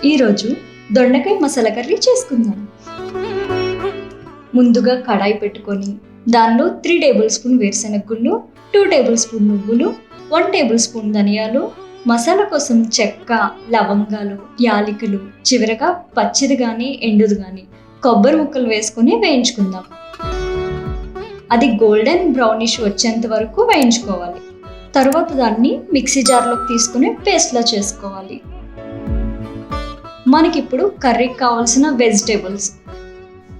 ఈరోజు దొండకాయ మసాలా కర్రీ చేసుకుందాం. ముందుగా కడాయి పెట్టుకొని దానిలో 3 టేబుల్ స్పూన్ వేరుశెనగ గుళ్ళు, 2 టేబుల్ స్పూన్ నువ్వులు, 1 టేబుల్ స్పూన్ ధనియాలు, మసాలా కోసం చెక్క, లవంగాలు, యాలకులు, చివరగా పచ్చిది కానీ ఎండుది కానీ కొబ్బరి ముక్కలు వేసుకొని వేయించుకుందాం. అది గోల్డెన్ బ్రౌనిష్ వచ్చేంత వరకు వేయించుకోవాలి. తర్వాత దాన్ని మిక్సీ జార్లోకి తీసుకుని పేస్ట్లా చేసుకోవాలి. మనకిప్పుడు కర్రీకి కావాల్సిన వెజిటేబుల్స్,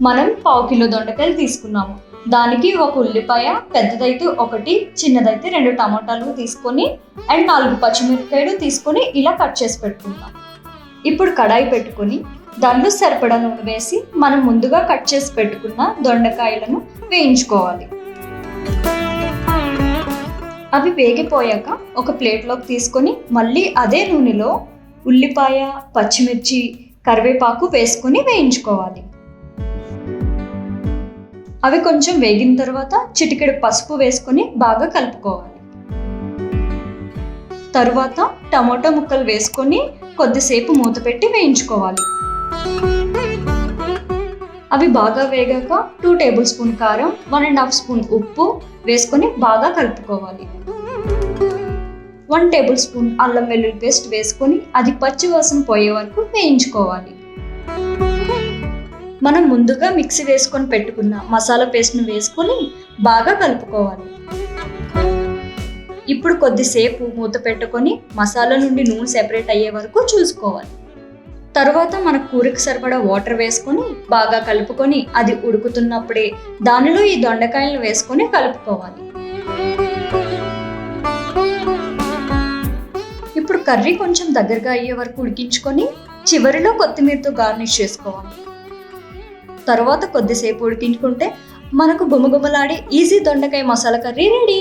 మనం 1/2 కిలో దొండకాయలు తీసుకున్నాము. దానికి 1 ఉల్లిపాయ, పెద్దదైతే 1, చిన్నదైతే 2 టమాటాలు తీసుకొని అండ్ 4 పచ్చిమిరపకాయలు తీసుకొని ఇలా కట్ చేసి పెట్టుకుందాం. ఇప్పుడు కడాయి పెట్టుకొని దానిలో సరిపడా నూనె వేసి మనం ముందుగా కట్ చేసి పెట్టుకున్న దొండకాయలను వేయించుకోవాలి. అవి వేగిపోయాక ఒక ప్లేట్లోకి తీసుకొని మళ్ళీ అదే నూనెలో ఉల్లిపాయ, పచ్చిమిర్చి, కరివేపాకు వేసుకొని వేయించుకోవాలి. అవి కొంచెం వేగిన తర్వాత చిటికెడు పసుపు వేసుకొని బాగా కలుపుకోవాలి. తరువాత టమాటో ముక్కలు వేసుకొని కొద్దిసేపు మూత పెట్టి వేయించుకోవాలి. అవి బాగా వేగాక 2 టేబుల్ స్పూన్ కారం, 1.5 స్పూన్ ఉప్పు వేసుకొని బాగా కలుపుకోవాలి. 1 టేబుల్ స్పూన్ అల్లం వెల్లుల్లి పేస్ట్ వేసుకొని అది పచ్చి వాసన పోయే వరకు వేయించుకోవాలి. మనం ముందుగా మిక్సీ వేసుకొని పెట్టుకున్న మసాలా పేస్ట్ను వేసుకొని బాగా కలుపుకోవాలి. ఇప్పుడు కొద్దిసేపు మూత పెట్టుకొని మసాలా నుండి నూనె సెపరేట్ అయ్యే వరకు చూసుకోవాలి. తర్వాత మన కూరకు సరిపడా వాటర్ వేసుకొని బాగా కలుపుకొని అది ఉడుకుతున్నప్పుడే దానిలో ఈ దొండకాయలను వేసుకొని కలుపుకోవాలి. ఇప్పుడు కర్రీ కొంచెం దగ్గరగా అయ్యే వరకు ఉడికించుకొని చివరిలో కొత్తిమీరతో గార్నిష్ చేసుకోవాలి. తర్వాత కొద్దిసేపు ఉడికించుకుంటే మనకు గుమగుమలాడే ఈజీ దొండకాయ మసాలా కర్రీ రెడీ.